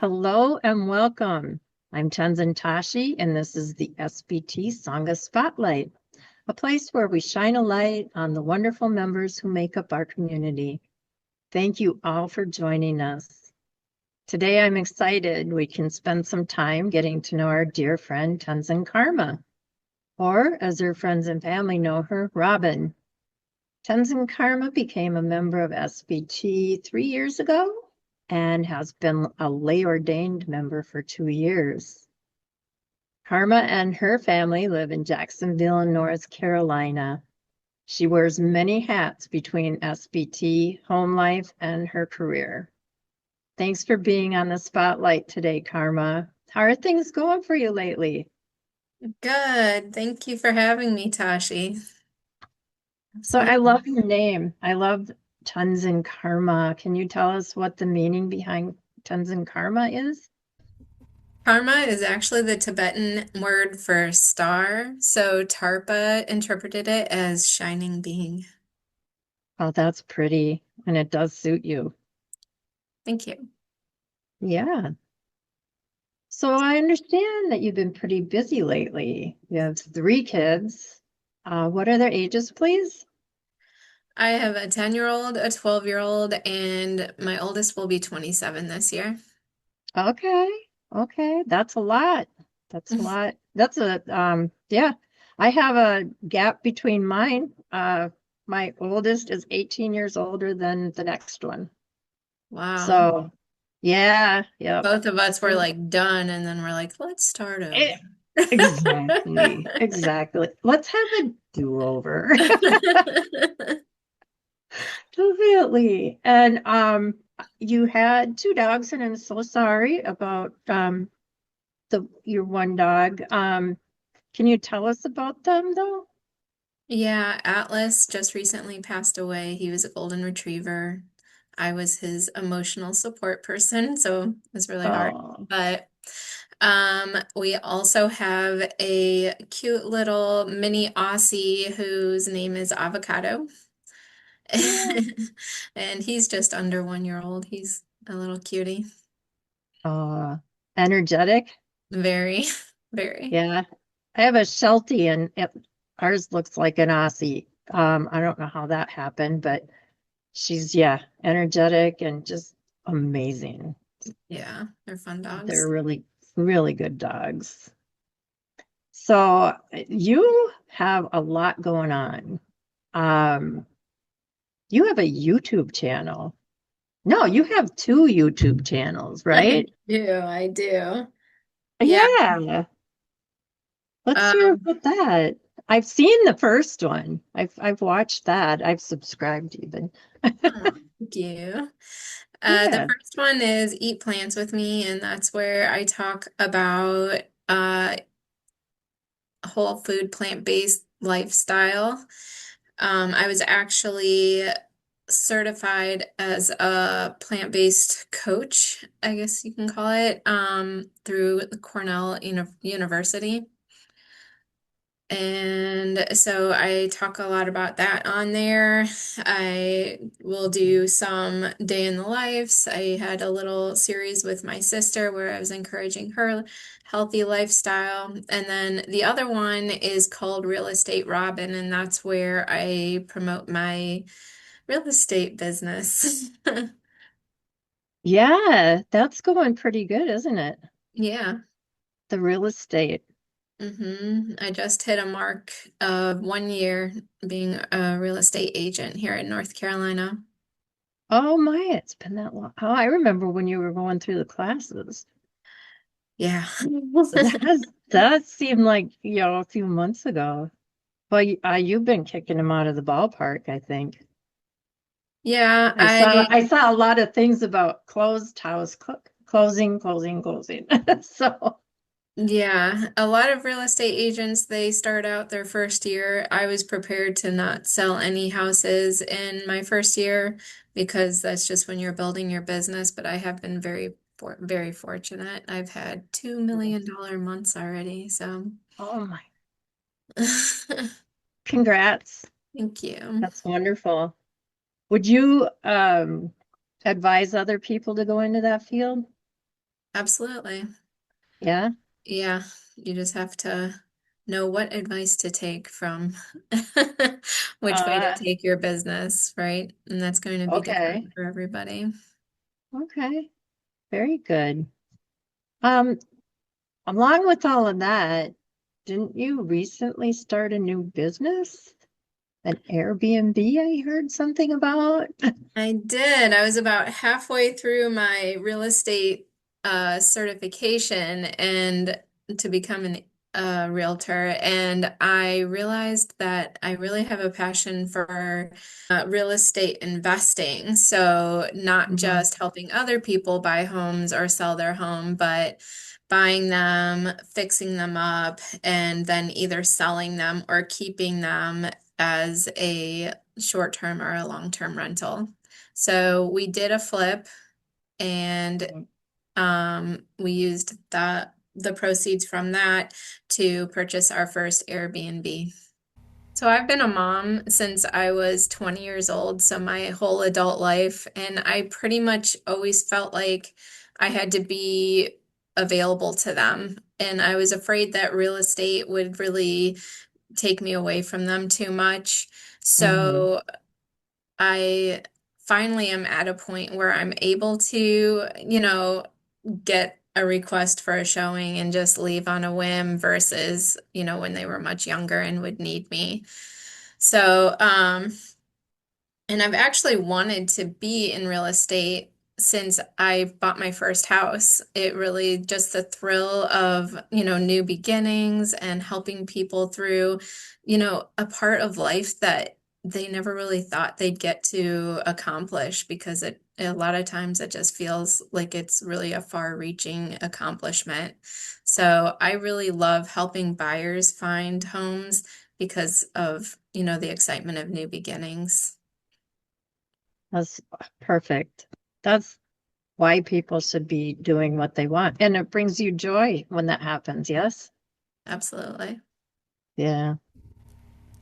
Hello and welcome. I'm Tenzin Tashi, and this is the SBT Sangha Spotlight, a place where we shine a light on the wonderful members who make up our community. Thank you all for joining us. Today, I'm excited we can spend some time getting to know our dear friend Tenzin Karma, or as her friends and family know her, Robin. Tenzin Karma became a member of SBT 3 years ago and has been a lay ordained member for 2 years. Karma and her family live in Jacksonville, North Carolina. She wears many hats between SBT, home life, and her career. Thanks for being on the spotlight today, Karma. How are things going for you lately? Good. Thank you for having me, Tashi. So I Absolutely. love your name. I love Tenzin Karma. Can you tell us what the meaning behind Tenzin Karma is? Karma is actually the Tibetan word for star. So Tarpa interpreted it as shining being. Oh, that's pretty, and it does suit you. Thank you. Yeah. So I understand that you've been pretty busy lately. You have 3 kids. What are their ages, please? I have a 10-year-old, a 12-year-old, and my oldest will be 27 this year. Okay. Okay. That's a lot. That's a lot. That's yeah. I have a gap between mine. My oldest is 18 years older than the next one. Wow. So, yeah, yep. Both of us were like done, and then we're like, let's start over. Eh, exactly. Exactly. Let's have a do-over. Definitely. And you had 2 dogs, and I'm so sorry about the your one dog. Can you tell us about them though? Yeah, Atlas just recently passed away. He was a golden retriever. I was his emotional support person, so it was really hard. Oh, But we also have a cute little mini Aussie whose name is Avocado. yeah. And he's just under 1 year old. He's a little cutie. Uh, energetic. Very, very. Yeah. I have a Sheltie and ours looks like an Aussie. I don't know how that happened, but she's yeah, energetic and just amazing. Yeah, they're fun They're dogs. really, really good dogs. So you have a lot going on. Um, you have a YouTube channel. No, you have 2 YouTube channels, I right? do, I do. Yeah. Yeah. Let's hear Um, about that. I've seen the first one. I've watched that. I've subscribed even. Oh, thank you. The Yeah. first one is Eat Plants with Me, and that's where I talk about whole food, plant-based lifestyle. I was actually certified as a plant-based coach, I guess you can call it, through Cornell University. And so I talk a lot about that on there. I will do some day in the lives. I had a little series with my sister where I was encouraging her healthy lifestyle. And then the other one is called Real Estate Robin, and that's where I promote my real estate business. Yeah, that's going pretty good, isn't it? Yeah. The real estate. I just hit a mark of 1 year being a real estate agent here in North Carolina. Oh my, it's been that long. Oh, I remember when you were going through the classes. Yeah. That seemed like, a few months ago. But you've been kicking them out of the ballpark, I think. Yeah, I saw I saw a lot of things about closed house, closing, closing, closing. So, yeah, a lot of real estate agents, they start out their first year. I was prepared to not sell any houses in my first year because that's just when you're building your business, but I have been very fortunate. I've had $2 million months already, so oh my, congrats. thank you. That's wonderful. Would you advise other people to go into that field? Absolutely. Yeah. Yeah, you just have to know what advice to take from which way to Uh, take your business, right? And that's going to be okay. different for everybody. Okay. Very good. Um, Along with all of that, didn't you recently start a new business? An Airbnb, I heard something about. I did. I was about halfway through my real estate certification and to become a realtor, and I realized that I really have a passion for real estate investing. So not Mhm. just helping other people buy homes or sell their home, but buying them, fixing them up, and then either selling them or keeping them as a short-term or a long-term rental. So we did a flip and we used the proceeds from that to purchase our first Airbnb. So I've been a mom since I was 20 years old, so my whole adult life, and I pretty much always felt like I had to be available to them. And I was afraid that real estate would really take me away from them too much. Mhm. So I finally am at a point where I'm able to, get a request for a showing and just leave on a whim versus, when they were much younger and would need me. So, and I've actually wanted to be in real estate since I bought my first house. It really just the thrill of, new beginnings and helping people through, a part of life that they never really thought they'd get to accomplish because a lot of times it just feels like it's really a far-reaching accomplishment. So I really love helping buyers find homes because of, the excitement of new beginnings. That's perfect. That's why people should be doing what they want. And it brings you joy when that happens, yes? Absolutely. Yeah.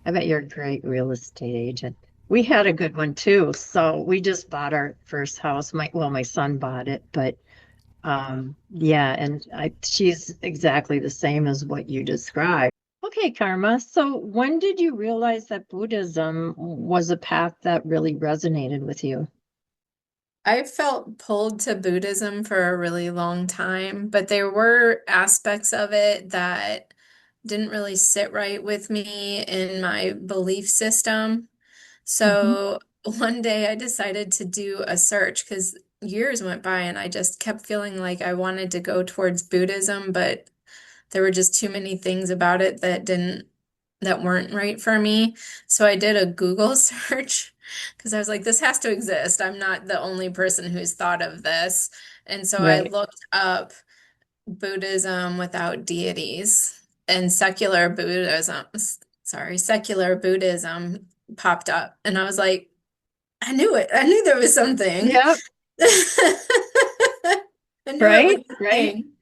I bet you're a great real estate agent. We had a good one too. So we just bought our first house. My son bought it, but yeah, and she's exactly the same as what you described. Okay, Karma. So when did you realize that Buddhism was a path that really resonated with you? I felt pulled to Buddhism for a really long time, but there were aspects of it that didn't really sit right with me in my belief system. Hmm. So one day I decided to do a search because years went by and I just kept feeling like I wanted to go towards Buddhism, but there were just too many things about it that weren't right for me. So I did a Google search because I was like, this has to exist. I'm not the only person who's thought of this. And so I Right. looked up Buddhism without deities and secular Buddhism popped up. And I was like, I knew it. I knew there was something. Yep. I knew it was Right. a Right. thing.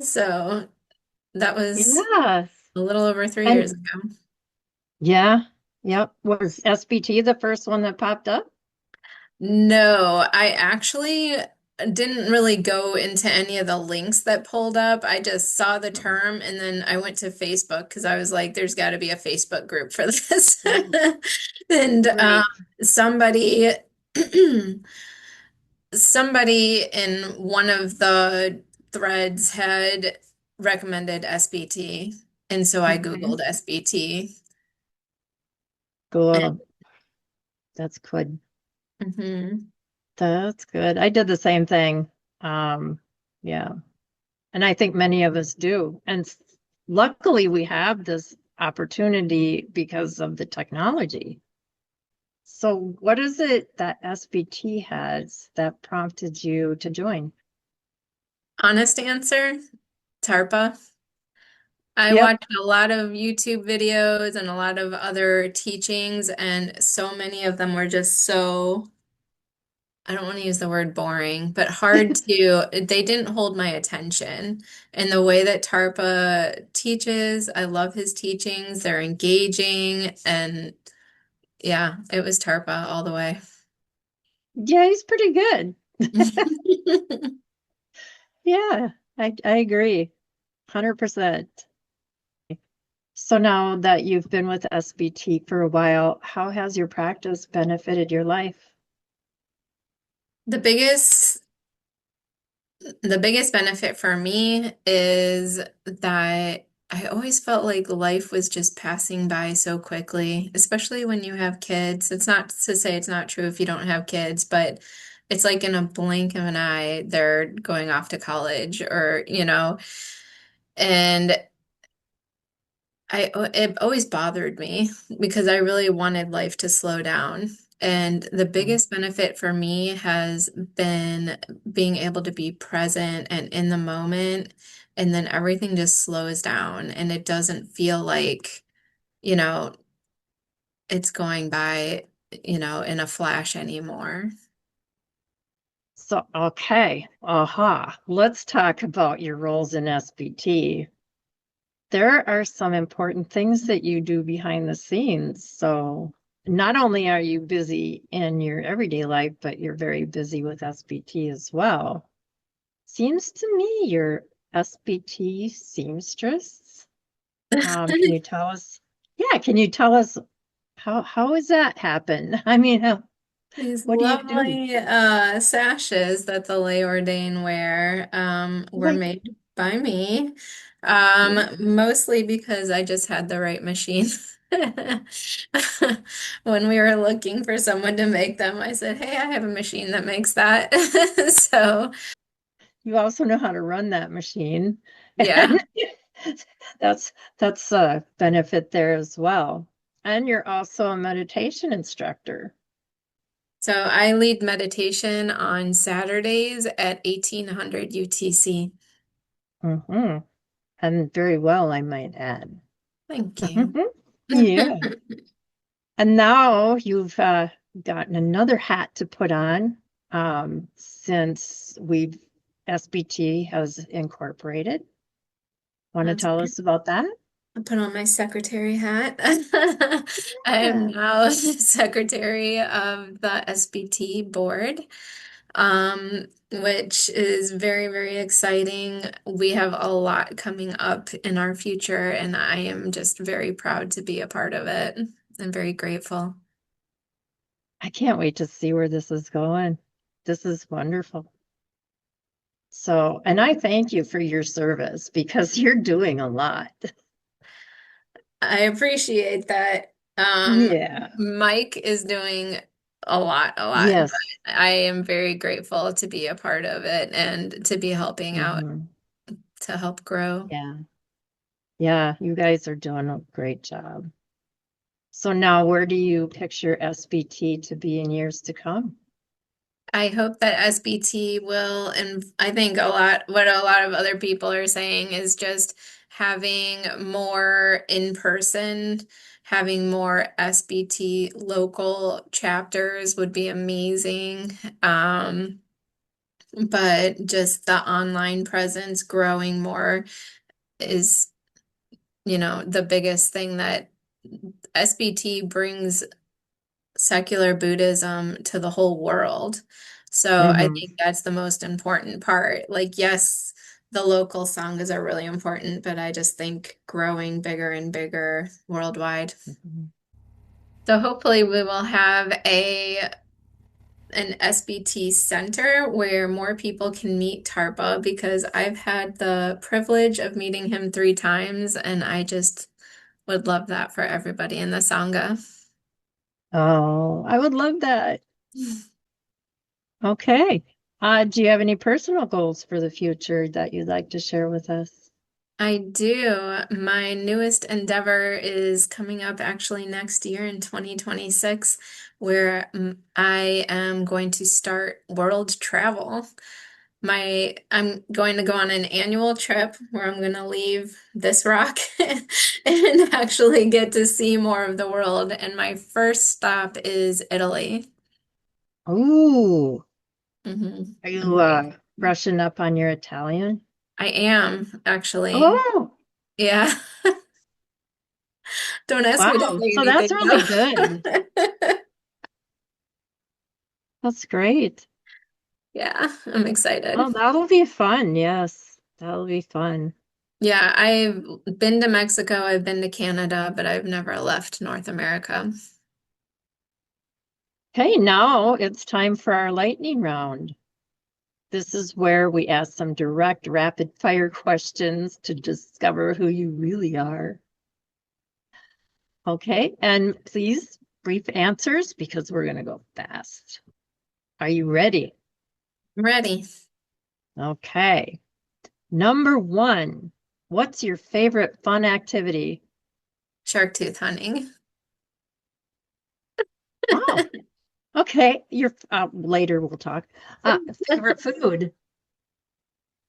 So that was Yes. a little over 3 years And ago. yeah. Yep. Was SBT the first one that popped up? No, I actually didn't really go into any of the links that pulled up. I just saw the term and then I went to Facebook because I was like, there's got to be a Facebook group for this. Mm. And Right. somebody somebody in one of the threads had recommended SBT. And so I Hmm. Googled SBT. Cool. That's good. Mhm. That's good. I did the same thing. Um, yeah. And I think many of us do. And luckily, we have this opportunity because of the technology. So, what is it that SBT has that prompted you to join? Honest answer, TARPA. I Yep. watched a lot of YouTube videos and a lot of other teachings, and so many of them were just so, I don't want to use the word boring, but they didn't hold my attention. And the way that Tarpa teaches, I love his teachings. They're engaging, and yeah, it was Tarpa all the way. Yeah, he's pretty good. Yeah, I agree. 100%. So now that you've been with SBT for a while, how has your practice benefited your life? The biggest The biggest benefit for me is that I always felt like life was just passing by so quickly, especially when you have kids. It's not to say it's not true if you don't have kids, but it's like in a blink of an eye, they're going off to college or. And it always bothered me because I really wanted life to slow down. And the Mhm. biggest benefit for me has been being able to be present and in the moment, and then everything just slows down and it doesn't feel like, you know, it's going by, in a flash anymore. So, okay, aha, let's talk about your roles in SBT. There are some important things that you do behind the scenes. So, not only are you busy in your everyday life, but you're very busy with SBT as well. Seems to me you're SBT seamstress. Can you tell us? Yeah, can you tell us how does that happen? I mean, These what do you do? lovely sashes that the lay ordain wear were Like, made by me, yeah. mostly because I just had the right machine. When we were looking for someone to make them, I said, "Hey, I have a machine that makes that." So, You also know how to run that machine, yeah. and that's that's a benefit there as well. And you're also a meditation instructor. So I lead meditation on Saturdays at 1800 UTC. Hmm. And very well, I might add. Thank you. Yeah. And now you've gotten another hat to put on since we've SBT has incorporated. Want to That's tell us about that? I put on my secretary hat. I am Yeah. now secretary of the SBT board, which is very, very exciting. We have a lot coming up in our future, and I am just very proud to be a part of it. I'm very grateful. I can't wait to see where this is going. This is wonderful. So, and I thank you for your service because you're doing a lot. I appreciate that. Yeah. Mike is doing a lot, but Yes. I am very grateful to be a part of it and to be helping out Hmm. to help grow. Yeah. Yeah. You guys are doing a great job. So now where do you picture SBT to be in years to come? I hope that SBT will, and I think what a lot of other people are saying is just having more in person, having more SBT local chapters would be amazing. But just the online presence growing more is, the biggest thing that SBT brings secular Buddhism to the whole world. So I Hmm. think that's the most important part. Like, yes, the local sanghas are really important, but I just think growing bigger and bigger worldwide. Hmm. So hopefully we will have an SBT center where more people can meet Tarpa because I've had the privilege of meeting him 3 times and I just would love that for everybody in the Sangha. Oh, I would love that. Okay. Do you have any personal goals for the future that you'd like to share with us? I do. My newest endeavor is coming up actually next year in 2026, where I am going to start world travel. I'm going to go on an annual trip where I'm going to leave this rock and actually get to see more of the world. And my first stop is Italy. Ooh, hmm are you brushing up on your Italian? I am actually. Oh, Yeah. Don't ask me to wow. say So that's anything really good. though. That's great. Yeah, I'm excited. Oh, that'll be fun. Yes, that'll be fun. Yeah, I've been to Mexico, I've been to Canada, but I've never left North America. Okay, now it's time for our lightning round. This is where we ask some direct, rapid fire questions to discover who you really are. Okay, and please brief answers because we're going to go fast. Are you ready? I'm ready. Okay. Number one, what's your favorite fun activity? Shark tooth hunting. Oh, okay. Your later we'll talk. Favorite food,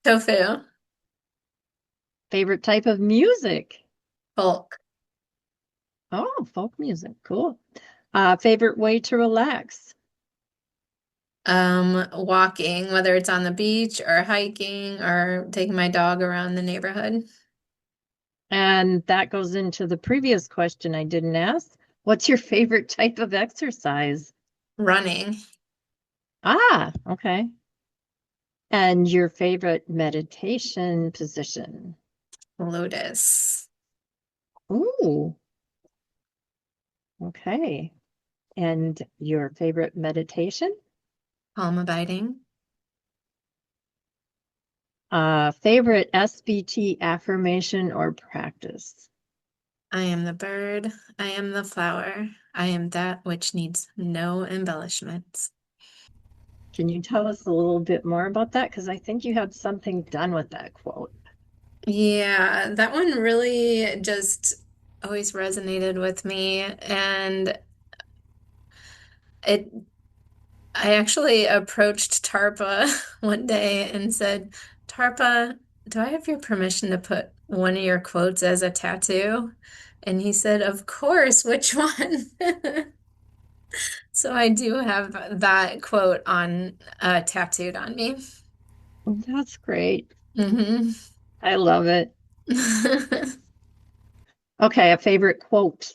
Tofu. favorite type of music. Folk. Oh, folk music. Cool. Favorite way to relax. Walking, whether it's on the beach or hiking or taking my dog around the neighborhood. And that goes into the previous question I didn't ask. What's your favorite type of exercise? Running. Okay. And your favorite meditation position? Lotus. Ooh, okay. And your favorite meditation? Palm abiding. Favorite SBT affirmation or practice? I am the bird. I am the flower. I am that which needs no embellishments. Can you tell us a little bit more about that? Because I think you had something done with that quote. Yeah, that one really just always resonated with me. And it I actually approached Tarpa one day and said, Tarpa, do I have your permission to put one of your quotes as a tattoo? And he said, Of course, which one? So I do have that quote on tattooed on me. That's great. Hmm. I love it. Okay, a favorite quote.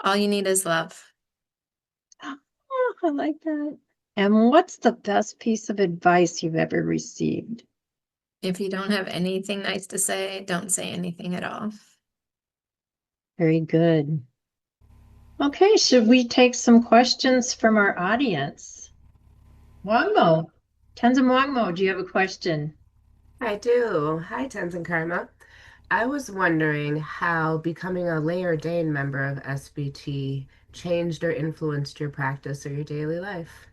All you need is love. Oh, I like that. And what's the best piece of advice you've ever received? If you don't have anything nice to say, don't say anything at all. Very good. Okay, should we take some questions from our audience? Wangmo, Tenzin Wangmo, do you have a question? I do. Hi, Tenzin Karma. I was wondering how becoming a lay ordained member of SBT changed or influenced your practice or your daily life.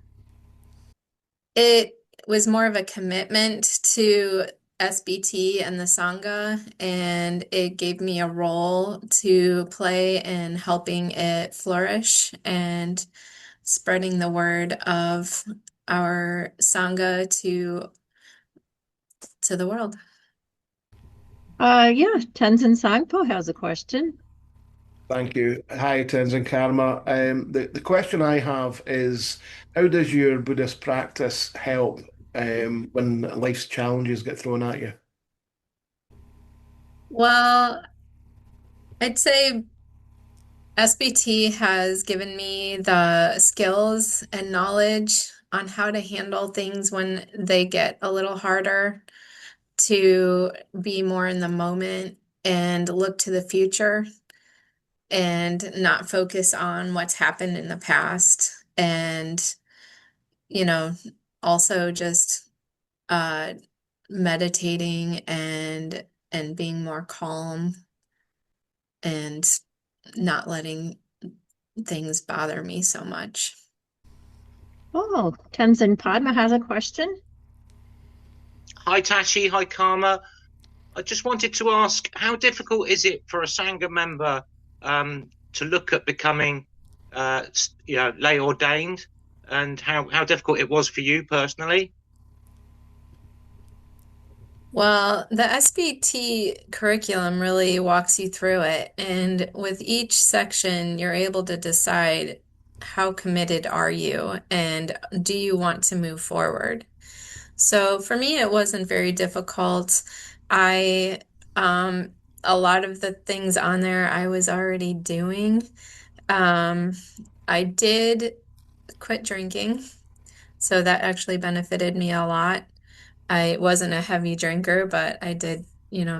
It was more of a commitment to SBT and the Sangha, and it gave me a role to play in helping it flourish and spreading the word of our Sangha to the world. Yeah, Tenzin Sangpo has a question. Thank you. Hi, Tenzin Karma. The question I have is, how does your Buddhist practice help when life's challenges get thrown at you? Well, I'd say SBT has given me the skills and knowledge on how to handle things when they get a little harder, to be more in the moment and look to the future and not focus on what's happened in the past. And, you know, also just uh meditating and being more calm and not letting things bother me so much. Oh, Tenzin Padma has a question. Hi Tashi, hi Karma. I just wanted to ask, how difficult is it for a Sangha member to look at becoming, lay ordained, and how difficult it was for you personally? Well, the SBT curriculum really walks you through it, and with each section, you're able to decide how committed are you and do you want to move forward. So for me, it wasn't very difficult. I, um, a lot of the things on there I was already doing. Um, I did quit drinking. So that actually benefited me a lot. I wasn't a heavy drinker, but I did,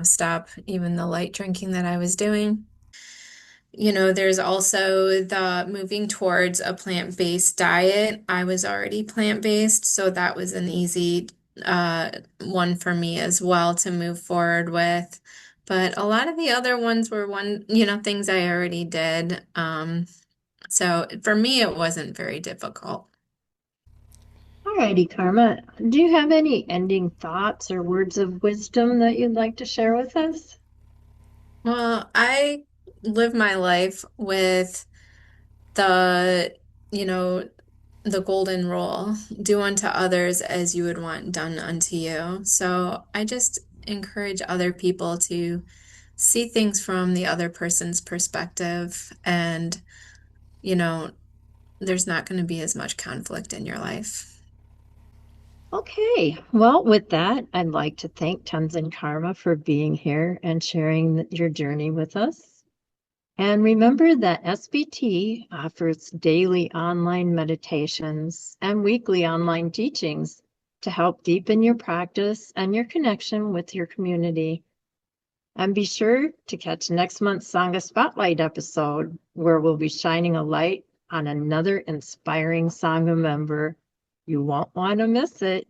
stop even the light drinking that I was doing. There's also the moving towards a plant-based diet. I was already plant-based, so that was an easy one for me as well to move forward with. But a lot of the other ones were things I already did. So for me, it wasn't very difficult. Alrighty, Karma. Do you have any ending thoughts or words of wisdom that you'd like to share with us? Well, I live my life with the, you know, the golden rule, do unto others as you would want done unto you. So I just encourage other people to see things from the other person's perspective, and, there's not going to be as much conflict in your life. Okay, well, with that, I'd like to thank Tenzin Karma for being here and sharing your journey with us. And remember that SBT offers daily online meditations and weekly online teachings to help deepen your practice and your connection with your community. And be sure to catch next month's Sangha Spotlight episode, where we'll be shining a light on another inspiring Sangha member. You won't want to miss it.